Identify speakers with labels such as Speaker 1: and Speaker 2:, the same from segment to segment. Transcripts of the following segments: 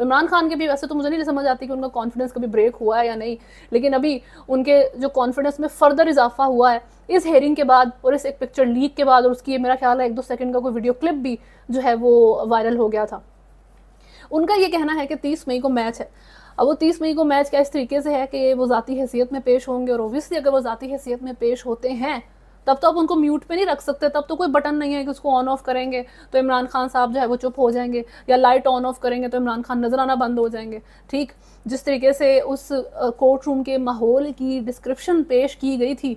Speaker 1: عمران خان کے بھی ویسے تو مجھے نہیں سمجھ آتی کہ ان کا کانفیڈنس کبھی بریک ہوا ہے یا نہیں، لیکن ابھی ان کے جو کانفیڈنس میں فردر اضافہ ہوا ہے اس ہیئرنگ کے بعد اور اس ایک پکچر لیک کے بعد، اور اس کی میرا خیال ہے 1-2 سیکنڈ کا کوئی ویڈیو کلپ بھی جو ہے وہ وائرل ہو گیا تھا۔ ان کا یہ کہنا ہے کہ 30 مئی کو میچ ہے۔ اب وہ 30 مئی کو میچ کیا اس طریقے سے ہے کہ وہ ذاتی حیثیت میں پیش ہوں گے، اور اوبویسلی اگر وہ ذاتی حیثیت میں پیش ہوتے ہیں تب تو آپ ان کو میوٹ پہ نہیں رکھ سکتے، تب تو کوئی بٹن نہیں ہے کہ اس کو آن آف کریں گے تو عمران خان صاحب جو ہے وہ چپ ہو جائیں گے، یا لائٹ آن آف کریں گے تو عمران خان نظر آنا بند ہو جائیں گے۔ ٹھیک جس طریقے سے اس کورٹ روم کے ماحول کی ڈسکرپشن پیش کی گئی تھی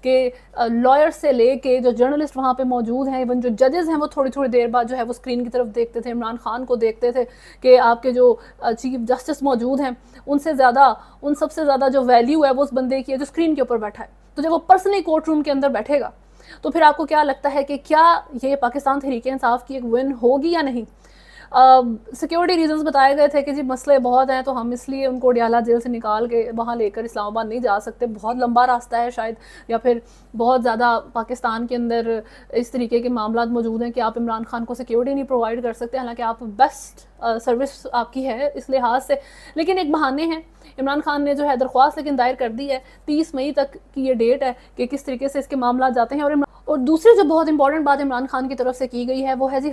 Speaker 1: کہ لائر سے لے کے جو جرنلسٹ وہاں پہ موجود ہیں، ایون جو ججز ہیں، وہ تھوڑی تھوڑی دیر بعد جو ہے وہ اسکرین کی طرف دیکھتے تھے، عمران خان کو دیکھتے تھے کہ آپ کے جو چیف جسٹس موجود ہیں ان سب سے زیادہ جو ویلیو ہے وہ اس بندے کی ہے جو اسکرین کے اوپر بیٹھا ہے۔ تو جب وہ پرسنلی کورٹ روم کے اندر بیٹھے گا تو پھر آپ کو کیا لگتا ہے کہ کیا یہ پاکستان تحریک انصاف کی ایک ون ہوگی یا نہیں؟ سیکیورٹی ریزنز بتائے گئے تھے کہ جی مسئلے بہت ہیں تو ہم اس لیے ان کو ڈیالہ جیل سے نکال کے وہاں لے کر اسلام آباد نہیں جا سکتے، بہت لمبا راستہ ہے شاید، یا پھر بہت زیادہ پاکستان کے اندر اس طریقے کے معاملات موجود ہیں کہ آپ عمران خان کو سیکیورٹی نہیں پرووائڈ کر سکتے، حالانکہ آپ بیسٹ سروس آپ کی ہے اس لحاظ سے، لیکن ایک بہانے ہیں۔ عمران خان نے جو ہے درخواست لیکن دائر کر دی ہے، 30 مئی تک کی یہ ڈیٹ ہے کہ کس طریقے سے اس کے معاملات جاتے ہیں۔ اور دوسری جو بہت امپورٹنٹ بات عمران خان کی طرف سے کی گئی ہے وہ ہے جی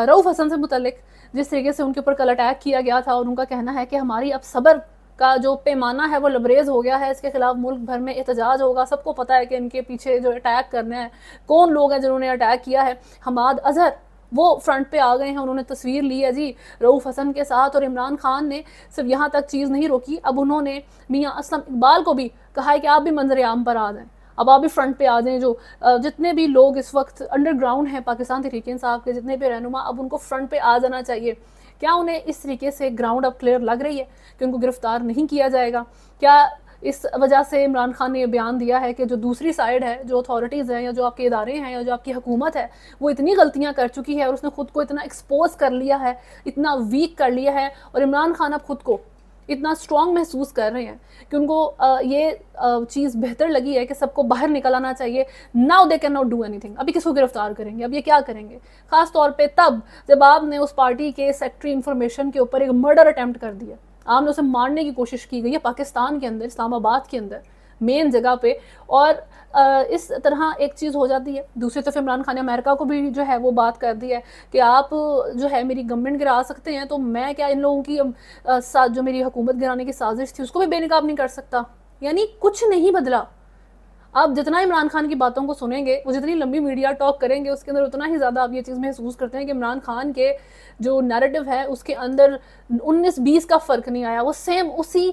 Speaker 1: رؤف حسن سے متعلق، جس طریقے سے ان کے اوپر کل اٹیک کیا گیا تھا، اور ان کا کہنا ہے کہ ہماری اب صبر کا جو پیمانہ ہے وہ لبریز ہو گیا ہے، اس کے خلاف ملک بھر میں احتجاج ہوگا۔ سب کو پتہ ہے کہ ان کے پیچھے جو اٹیک کرنے ہیں کون لوگ ہیں جنہوں نے اٹیک کیا ہے۔ حماد اظہر وہ فرنٹ پہ آ گئے ہیں، انہوں نے تصویر لی ہے جی رؤف حسن کے ساتھ، اور عمران خان نے صرف یہاں تک چیز نہیں روکی، اب انہوں نے میاں اسلم اقبال کو بھی کہا ہے کہ آپ بھی منظر عام پر آ جائیں، اب آپ بھی فرنٹ پہ آ جائیں۔ جو جتنے بھی لوگ اس وقت انڈر گراؤنڈ ہیں پاکستان تحریک انصاف کے، جتنے بھی رہنما، اب ان کو فرنٹ پہ آ جانا چاہیے۔ کیا انہیں اس طریقے سے گراؤنڈ اب کلیئر لگ رہی ہے کہ ان کو گرفتار نہیں کیا جائے گا؟ کیا اس وجہ سے عمران خان نے یہ بیان دیا ہے کہ جو دوسری سائڈ ہے، جو اتھارٹیز ہیں یا جو آپ کے ادارے ہیں یا جو آپ کی حکومت ہے، وہ اتنی غلطیاں کر چکی ہے اور اس نے خود کو اتنا ایکسپوز کر لیا ہے، اتنا ویک کر لیا ہے، اور عمران خان اب خود کو اتنا اسٹرانگ محسوس کر رہے ہیں کہ ان کو یہ چیز بہتر لگی ہے کہ سب کو باہر نکل آنا چاہیے۔ Now they can not do any thing. ابھی کس کو گرفتار کریں گے؟ اب یہ کیا کریں گے؟ خاص طور پہ تب جب آپ نے اس پارٹی کے سیکٹری انفارمیشن کے اوپر ایک مرڈر اٹیمپٹ کر دیا، آپ نے اسے مارنے کی کوشش کی گئی ہے پاکستان کے اندر، اسلام آباد کے اندر مین جگہ پہ، اور اس طرح ایک چیز ہو جاتی ہے۔ دوسری طرف عمران خان نے امریکہ کو بھی جو ہے وہ بات کر دی ہے کہ آپ جو ہے میری گورنمنٹ گرا سکتے ہیں تو میں کیا ان لوگوں کی جو میری حکومت گرانے کی سازش تھی اس کو بھی بے نقاب نہیں کر سکتا؟ یعنی کچھ نہیں بدلا۔ آپ جتنا عمران خان کی باتوں کو سنیں گے، وہ جتنی لمبی میڈیا ٹاک کریں گے، اس کے اندر اتنا ہی زیادہ آپ یہ چیز محسوس کرتے ہیں کہ عمران خان کے جو نیریٹو ہے اس کے اندر 19-20 کا فرق نہیں آیا، وہ سیم اسی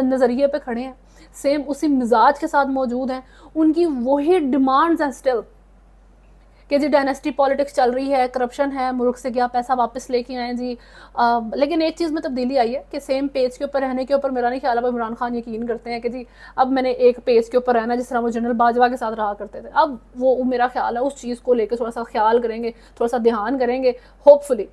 Speaker 1: نظریے پہ کھڑے ہیں، سیم اسی مزاج کے ساتھ موجود ہیں، ان کی وہی ڈیمانڈز ہیں سٹل کہ جی ڈائنیسٹی پالیٹکس چل رہی ہے، کرپشن ہے، ملک سے گیا پیسہ واپس لے کے آئیں جی۔ لیکن ایک چیز میں تبدیلی آئی ہے کہ سیم پیج کے اوپر رہنے کے اوپر میرا نہیں خیال اب عمران خان یقین کرتے ہیں کہ جی اب میں نے ایک پیج کے اوپر رہنا، جس طرح وہ جنرل باجوہ کے ساتھ رہا کرتے تھے، اب وہ میرا خیال ہے اس چیز کو لے کے تھوڑا سا خیال کریں گے، تھوڑا سا دھیان کریں گے ہوپ فلی۔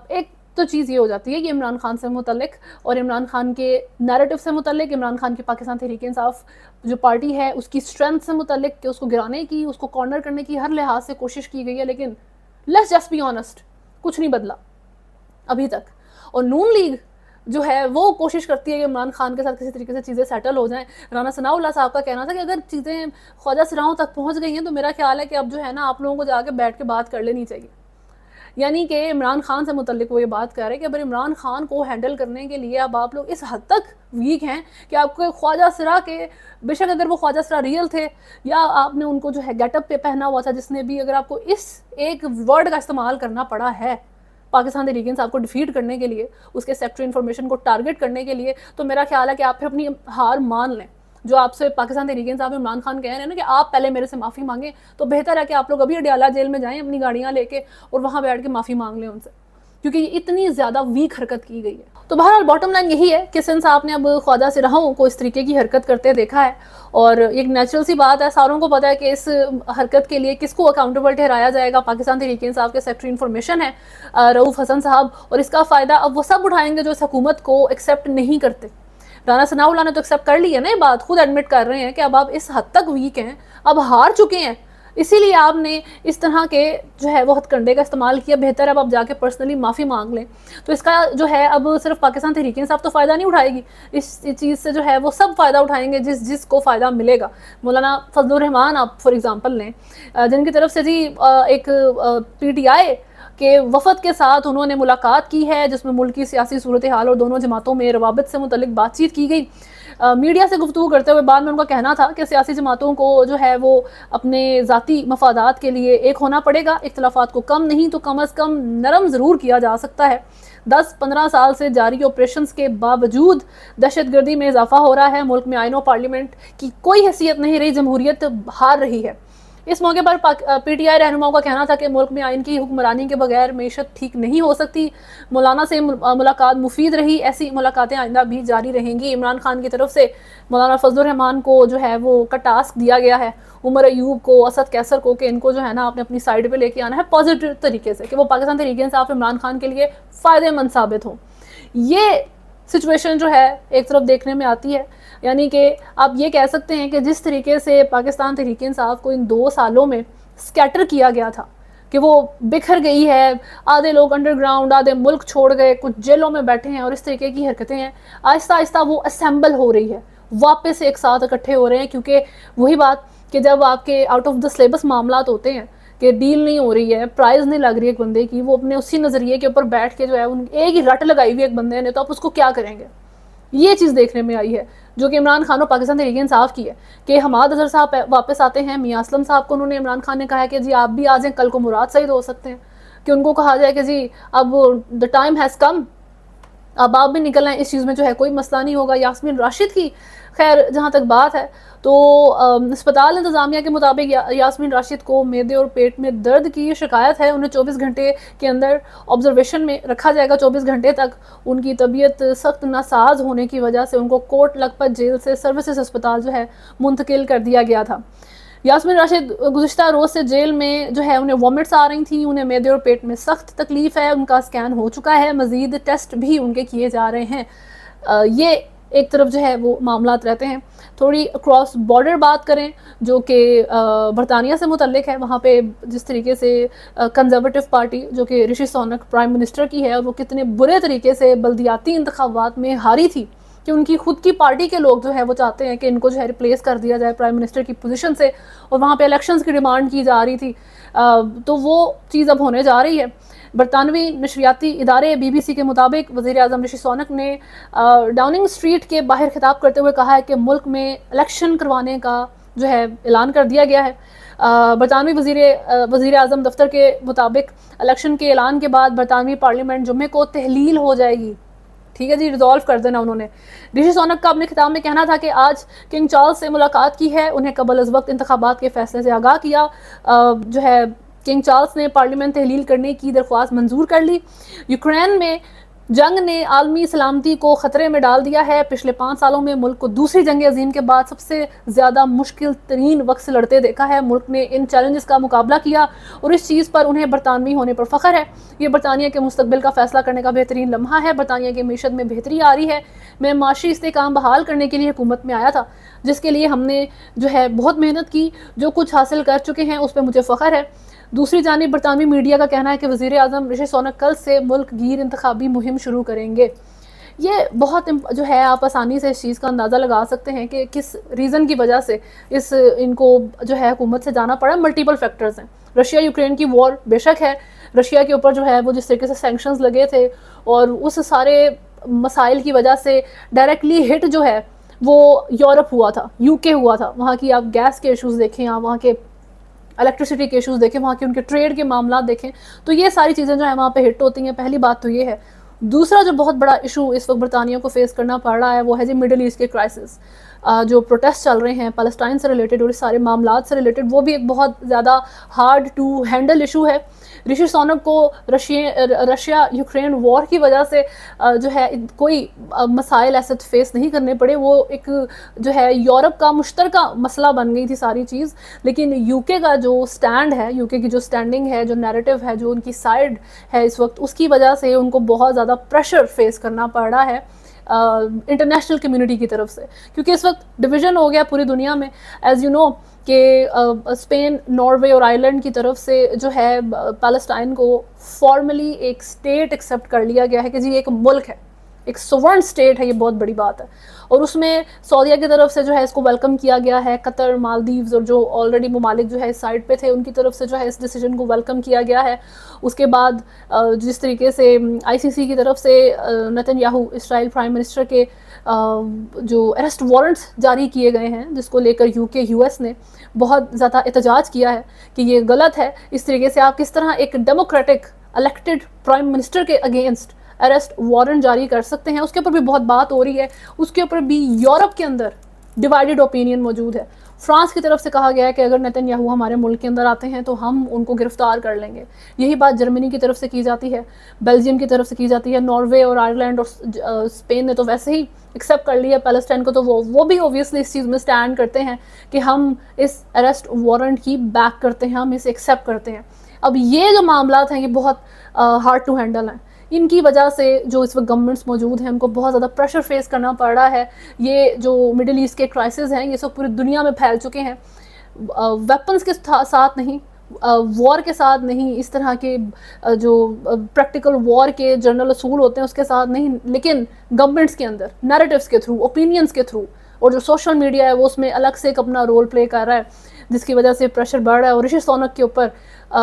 Speaker 1: ایک تو چیز یہ ہو جاتی ہے کہ عمران خان سے متعلق اور عمران خان کے نیریٹو سے متعلق، عمران خان کی پاکستان تحریک انصاف جو پارٹی ہے اس کی اسٹرینتھ سے متعلق کہ اس کو گرانے کی، اس کو کارنر کرنے کی ہر لحاظ سے کوشش کی گئی ہے، لیکن لیٹس جسٹ بی آنیسٹ، کچھ نہیں بدلا ابھی تک۔ اور نون لیگ جو ہے وہ کوشش کرتی ہے کہ عمران خان کے ساتھ کسی طریقے سے چیزیں سیٹل ہو جائیں۔ رانا ثناء اللہ صاحب کا کہنا تھا کہ اگر چیزیں خواجہ سراہوں تک پہنچ گئی ہیں تو میرا خیال ہے کہ اب جو ہے نا آپ لوگوں کو جا کے بیٹھ کے بات کر لینی چاہیے۔ یعنی کہ عمران خان سے متعلق وہ یہ بات کر رہے ہیں کہ اگر عمران خان کو ہینڈل کرنے کے لیے اب آپ لوگ اس حد تک ویک ہیں کہ آپ کو خواجہ سرا کے، بے شک اگر وہ خواجہ سرا ریئل تھے یا آپ نے ان کو جو ہے گیٹ اپ پہ پہنا ہوا تھا، جس نے بھی، اگر آپ کو اس ایک ورڈ کا استعمال کرنا پڑا ہے پاکستان تحریک انصاف کو ڈیفیٹ کرنے کے لیے، اس کے سیکٹری انفارمیشن کو ٹارگٹ کرنے کے لیے، تو میرا خیال ہے کہ آپ پھر اپنی ہار مان لیں۔ جو آپ سے پاکستان تحریک انصاف عمران خان کہہ رہے ہیں نا کہ آپ پہلے میرے سے معافی مانگیں، تو بہتر ہے کہ آپ لوگ ابھی اڈیالہ جیل میں جائیں اپنی گاڑیاں لے کے اور وہاں بیٹھ کے معافی مانگ لیں ان سے، کیونکہ یہ اتنی زیادہ ویک حرکت کی گئی ہے۔ تو بہرحال باٹم لائن یہی ہے کہ سندھ صاحب نے اب خواجہ سراہوں کو اس طریقے کی حرکت کرتے دیکھا ہے، اور ایک نیچرل سی بات ہے، ساروں کو پتہ ہے کہ اس حرکت کے لیے کس کو اکاؤنٹیبل ٹھہرایا جائے گا۔ پاکستان تحریک انصاف کے سیکٹری انفارمیشن ہے رؤف حسن صاحب، اور اس کا فائدہ اب وہ سب اٹھائیں گے جو اس حکومت کو ایکسیپٹ نہیں کرتے۔ رانا ثناء اللہ نے تو ایکسیپٹ کر لی ہے نا، یہ بات خود ایڈمٹ کر رہے ہیں کہ اب آپ اس حد تک ویک ہیں، اب ہار چکے ہیں، اسی لیے آپ نے اس طرح کے جو ہے وہ ہتھ کنڈے کا استعمال کیا. بہتر اب آپ جا کے پرسنلی معافی مانگ لیں. تو اس کا جو ہے اب صرف پاکستان تحریک انصاف تو فائدہ نہیں اٹھائے گی, اس چیز سے جو ہے وہ سب فائدہ اٹھائیں گے جس کو فائدہ ملے گا. مولانا فضل الرحمان آپ فار ایگزامپل لیں, جن کی طرف سے جی ایک پی ٹی آئی کہ وفد کے ساتھ انہوں نے ملاقات کی ہے, جس میں ملک کی سیاسی صورتحال اور دونوں جماعتوں میں روابط سے متعلق بات چیت کی گئی. میڈیا سے گفتگو کرتے ہوئے بعد میں ان کا کہنا تھا کہ سیاسی جماعتوں کو جو ہے وہ اپنے ذاتی مفادات کے لیے ایک ہونا پڑے گا, اختلافات کو کم نہیں تو کم از کم نرم ضرور کیا جا سکتا ہے. 10-15 سال سے جاری آپریشنز کے باوجود دہشت گردی میں اضافہ ہو رہا ہے. ملک میں آئین و پارلیمنٹ کی کوئی حیثیت نہیں رہی, جمہوریت ہار رہی ہے. اس موقع پر پی ٹی آئی رہنماؤں کا کہنا تھا کہ ملک میں آئین کی حکمرانی کے بغیر معیشت ٹھیک نہیں ہو سکتی. مولانا سے ملاقات مفید رہی, ایسی ملاقاتیں آئندہ بھی جاری رہیں گی. عمران خان کی طرف سے مولانا فضل الرحمان کو جو ہے وہ کا ٹاسک دیا گیا ہے, عمر ایوب کو, اسد کیسر کو, کہ ان کو جو ہے نا اپنی سائڈ پہ لے کے آنا ہے پازیٹیو طریقے سے, کہ وہ پاکستان تحریک انصاف عمران خان کے لیے فائدہ مند ثابت ہوں. یہ سچویشن جو ہے ایک طرف دیکھنے میں آتی ہے. یعنی کہ آپ یہ کہہ سکتے ہیں کہ جس طریقے سے پاکستان تحریک انصاف کو ان 2 سالوں میں سکیٹر کیا گیا تھا, کہ وہ بکھر گئی ہے, آدھے لوگ انڈر گراؤنڈ, آدھے ملک چھوڑ گئے, کچھ جیلوں میں بیٹھے ہیں, اور اس طریقے کی حرکتیں ہیں, آہستہ آہستہ وہ اسمبل ہو رہی ہے, واپس ایک ساتھ اکٹھے ہو رہے ہیں. کیونکہ وہی بات کہ جب آپ کے آؤٹ آف دا سلیبس معاملات ہوتے ہیں کہ ڈیل نہیں ہو رہی ہے, پرائز نہیں لگ رہی ہے ایک بندے کی, وہ اپنے اسی نظریے کے اوپر بیٹھ کے جو ہے ایک ہی رٹ لگائی ہوئی ایک بندے نے, تو آپ اس کو کیا کریں گے. یہ چیز دیکھنے میں آئی ہے جو کہ عمران خان اور پاکستان تحریک انصاف کی ہے. کہ حماد اظہر صاحب واپس آتے ہیں, میاں اسلم صاحب کو انہوں نے عمران خان نے کہا ہے کہ جی آپ بھی آ جائیں, کل کو مراد سعید ہو سکتے ہیں, کہ ان کو کہا جائے کہ جی اب دا ٹائم ہیز کم, اب آپ بھی نکل آئیں, اس چیز میں جو ہے کوئی مسئلہ نہیں ہوگا. یاسمین راشد کی خیر جہاں تک بات ہے تو اسپتال انتظامیہ کے مطابق یاسمین راشد کو معدے اور پیٹ میں درد کی شکایت ہے. انہیں 24 گھنٹے کے اندر آبزرویشن میں رکھا جائے گا. 24 گھنٹے تک ان کی طبیعت سخت ناساز ہونے کی وجہ سے ان کو کوٹ لکھپت جیل سے سروسز اسپتال جو ہے منتقل کر دیا گیا تھا. یاسمین راشد گزشتہ روز سے جیل میں جو ہے انہیں وامٹس آ رہی تھیں, انہیں معدے اور پیٹ میں سخت تکلیف ہے, ان کا اسکین ہو چکا ہے, مزید ٹیسٹ بھی ان کے کیے جا رہے ہیں. یہ ایک طرف جو ہے وہ معاملات رہتے ہیں. تھوڑی کراس بارڈر بات کریں جو کہ برطانیہ سے متعلق ہے, وہاں پہ جس طریقے سے کنزرویٹو پارٹی جو کہ رشی سونک پرائم منسٹر کی ہے, وہ کتنے برے طریقے سے بلدیاتی انتخابات میں ہاری تھی, کہ ان کی خود کی پارٹی کے لوگ جو ہے وہ چاہتے ہیں کہ ان کو جو ہے ریپلیس کر دیا جائے پرائم منسٹر کی پوزیشن سے, اور وہاں پہ الیکشنز کی ڈیمانڈ کی جا رہی تھی. تو وہ چیز اب ہونے جا رہی ہے. برطانوی نشریاتی ادارے بی بی سی کے مطابق وزیر اعظم رشی سونک نے ڈاؤننگ اسٹریٹ کے باہر خطاب کرتے ہوئے کہا ہے کہ ملک میں الیکشن کروانے کا جو ہے اعلان کر دیا گیا ہے. برطانوی وزیر اعظم دفتر کے مطابق الیکشن کے اعلان کے بعد برطانوی پارلیمنٹ جمعے کو تحلیل ہو جائے گی. ٹھیک ہے جی, ریزالو کر دینا انہوں نے. رشی سونک کا اپنے خطاب میں کہنا تھا کہ آج کنگ چارلز سے ملاقات کی ہے, انہیں قبل از وقت انتخابات کے فیصلے سے آگاہ کیا. جو ہے کنگ چارلز نے پارلیمنٹ تحلیل کرنے کی درخواست منظور کر لی. یوکرین میں جنگ نے عالمی سلامتی کو خطرے میں ڈال دیا ہے. پچھلے 5 سالوں میں ملک کو دوسری جنگ عظیم کے بعد سب سے زیادہ مشکل ترین وقت سے لڑتے دیکھا ہے. ملک نے ان چیلنجز کا مقابلہ کیا اور اس چیز پر انہیں برطانوی ہونے پر فخر ہے. یہ برطانیہ کے مستقبل کا فیصلہ کرنے کا بہترین لمحہ ہے. برطانیہ کی معیشت میں بہتری آ رہی ہے. میں معاشی استحکام بحال کرنے کے لیے حکومت میں آیا تھا, جس کے لیے ہم نے جو ہے بہت محنت کی. جو کچھ حاصل کر چکے ہیں اس پہ مجھے فخر ہے. دوسری جانب برطانوی میڈیا کا کہنا ہے کہ وزیر اعظم رشی سونک کل سے ملک گیر انتخابی مہم شروع کریں گے. یہ بہت جو ہے آپ آسانی سے اس چیز کا اندازہ لگا سکتے ہیں کہ کس ریزن کی وجہ سے ان کو جو ہے حکومت سے جانا پڑا. ملٹیپل فیکٹرز ہیں. رشیا یوکرین کی وار بے شک ہے, رشیا کے اوپر جو ہے وہ جس طریقے سے سینکشنز لگے تھے اور اس سارے مسائل کی وجہ سے ڈائریکٹلی ہٹ جو ہے وہ یورپ ہوا تھا, یو کے ہوا تھا. وہاں کی آپ گیس کے ایشوز دیکھیں, آپ وہاں کے الیکٹریسٹی کے ایشوز دیکھیں, وہاں کے ان کے ٹریڈ کے معاملات دیکھیں, تو یہ ساری چیزیں جو ہیں وہاں پہ ہٹ ہوتی ہیں. پہلی بات تو یہ ہے. دوسرا جو بہت بڑا ایشو اس وقت برطانیہ کو فیس کرنا پڑ رہا ہے وہ ہے جی مڈل ایسٹ کے کرائسس. جو پروٹیسٹ چل رہے ہیں پیلسٹائن سے ریلیٹڈ اور اس سارے معاملات سے ریلیٹڈ, وہ بھی ایک بہت زیادہ ہارڈ ٹو ہینڈل ایشو ہے. رشی سونک کو رشیا یوکرین وار کی وجہ سے جو ہے کوئی مسائل ایسے فیس نہیں کرنے پڑے. وہ ایک جو ہے یورپ کا مشترکہ مسئلہ بن گئی تھی ساری چیز. لیکن یو کے کا جو سٹینڈ ہے, یو کے کی جو سٹینڈنگ ہے, جو نیریٹو ہے, جو ان کی سائڈ ہے اس وقت, اس کی وجہ سے ان کو بہت زیادہ پریشر فیس کرنا پڑ رہا ہے. انٹرنیشنل کمیونٹی کی طرف سے, کیونکہ اس وقت ڈویژن ہو گیا پوری دنیا میں. ایز یو نو کہ اسپین, ناروے اور آئرلینڈ کی طرف سے جو ہے پیلسٹائن کو فارملی ایک اسٹیٹ ایکسیپٹ کر لیا گیا ہے کہ جی ایک ملک ہے, ایک سورن اسٹیٹ ہے, یہ بہت بڑی بات ہے. اور اس میں سعودیہ کی طرف سے جو ہے اس کو ویلکم کیا گیا ہے, قطر, مالدیوز اور جو آلریڈی ممالک جو ہے اس سائڈ پہ تھے ان کی طرف سے جو ہے اس ڈیسیجن کو ویلکم کیا گیا ہے. اس کے بعد جس طریقے سے آئی سی سی کی طرف سے نتن یاہو اسرائیل پرائم منسٹر کے جو اریسٹ وارنٹس جاری کیے گئے ہیں, جس کو لے کر یو کے, یو ایس نے بہت زیادہ احتجاج کیا ہے کہ یہ غلط ہے. اس طریقے سے آپ کس طرح ایک ڈیموکریٹک الیکٹڈ پرائم منسٹر کے اگینسٹ اریسٹ وارنٹ جاری کر سکتے ہیں. اس کے اوپر بھی بہت بات ہو رہی ہے. اس کے اوپر بھی یورپ کے اندر ڈیوائیڈڈ اوپینین موجود ہے. فرانس کی طرف سے کہا گیا ہے کہ اگر نتن یاہو ہمارے ملک کے اندر آتے ہیں تو ہم ان کو گرفتار کر لیں گے. یہی بات جرمنی کی طرف سے کی جاتی ہے, بیلجیم کی طرف سے کی جاتی ہے, ناروے اور آئرلینڈ اور اسپین نے تو ویسے ہی ایکسیپٹ کر لیا پیلسٹائن کو, تو وہ بھی اوبویسلی اس چیز میں اسٹینڈ کرتے ہیں کہ ہم اس اریسٹ وارنٹ کی بیک کرتے ہیں, ہم اسے ایکسیپٹ کرتے ہیں. اب یہ جو معاملات ہیں یہ بہت ہارڈ ٹو ہینڈل ہیں. ان کی وجہ سے جو اس وقت گورنمنٹس موجود ہیں ان کو بہت زیادہ پریشر فیس کرنا پڑ رہا ہے. یہ جو مڈل ایسٹ کے کرائسس ہیں یہ سب پوری دنیا میں پھیل چکے ہیں. ویپنز کے ساتھ نہیں, وار کے ساتھ نہیں, اس طرح کے جو پریکٹیکل وار کے جنرل اصول ہوتے ہیں اس کے ساتھ نہیں, لیکن گورنمنٹس کے اندر نیریٹیوز کے تھرو, اوپینینز کے تھرو, اور جو سوشل میڈیا ہے وہ اس میں الگ سے ایک اپنا رول پلے کر رہا ہے, جس کی وجہ سے پریشر بڑھ رہا ہے. اور رشی سونک کے اوپر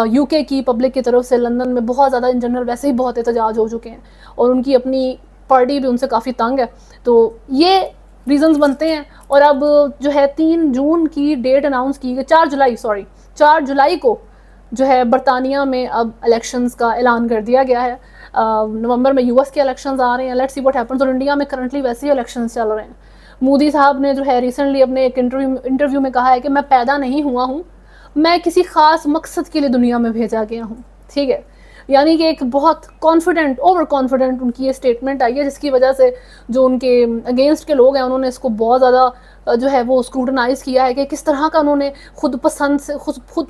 Speaker 1: یو کے کی پبلک کی طرف سے لندن میں بہت زیادہ ان جنرل ویسے ہی بہت احتجاج ہو چکے ہیں, اور ان کی اپنی پارٹی بھی ان سے کافی تنگ ہے. تو یہ ریزنز بنتے ہیں. اور اب جو ہے 3 جون کی ڈیٹ اناؤنس کی گئی, 4 جولائی کو جو ہے برطانیہ میں اب الیکشنز کا اعلان کر دیا گیا ہے. نومبر میں یو ایس کے الیکشنز آ رہے ہیں, لیٹس سی واٹ ہیپنز. اور انڈیا میں کرنٹلی ویسے ہی الیکشنز چل رہے ہیں. مودی صاحب نے جو ہے ریسنٹلی اپنے ایک انٹرویو میں کہا ہے کہ میں پیدا نہیں ہوا ہوں, میں کسی خاص مقصد کے لیے دنیا میں بھیجا گیا ہوں. ٹھیک ہے, یعنی کہ ایک بہت کانفیڈنٹ, اوور کانفیڈنٹ ان کی یہ اسٹیٹمنٹ آئی ہے, جس کی وجہ سے جو ان کے اگینسٹ کے لوگ ہیں انہوں نے اس کو بہت زیادہ جو ہے وہ اسکروٹنائز کیا ہے کہ کس طرح کا انہوں نے خود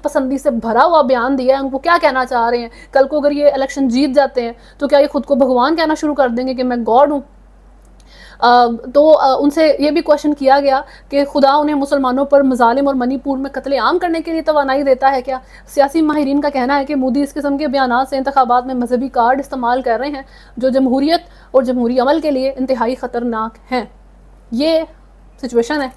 Speaker 1: پسندی سے بھرا ہوا بیان دیا ہے. ان کو کیا کہنا چاہ رہے ہیں, کل کو اگر یہ الیکشن جیت جاتے ہیں تو کیا یہ خود کو بھگوان کہنا شروع کر دیں گے کہ میں گاڈ ہوں. تو ان سے یہ بھی کوشچن کیا گیا کہ خدا انہیں مسلمانوں پر مظالم اور منی پور میں قتل عام کرنے کے لیے توانائی دیتا ہے کیا. سیاسی ماہرین کا کہنا ہے کہ مودی اس قسم کے بیانات سے انتخابات میں مذہبی کارڈ استعمال کر رہے ہیں جو جمہوریت اور جمہوری عمل کے لیے انتہائی خطرناک ہیں. یہ سچویشن ہے.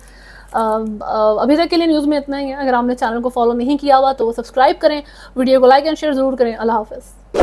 Speaker 1: ابھی تک کے لیے نیوز میں اتنا ہی ہے. اگر آپ نے چینل کو فالو نہیں کیا ہوا تو سبسکرائب کریں, ویڈیو کو لائک اینڈ شیئر ضرور کریں. اللہ حافظ.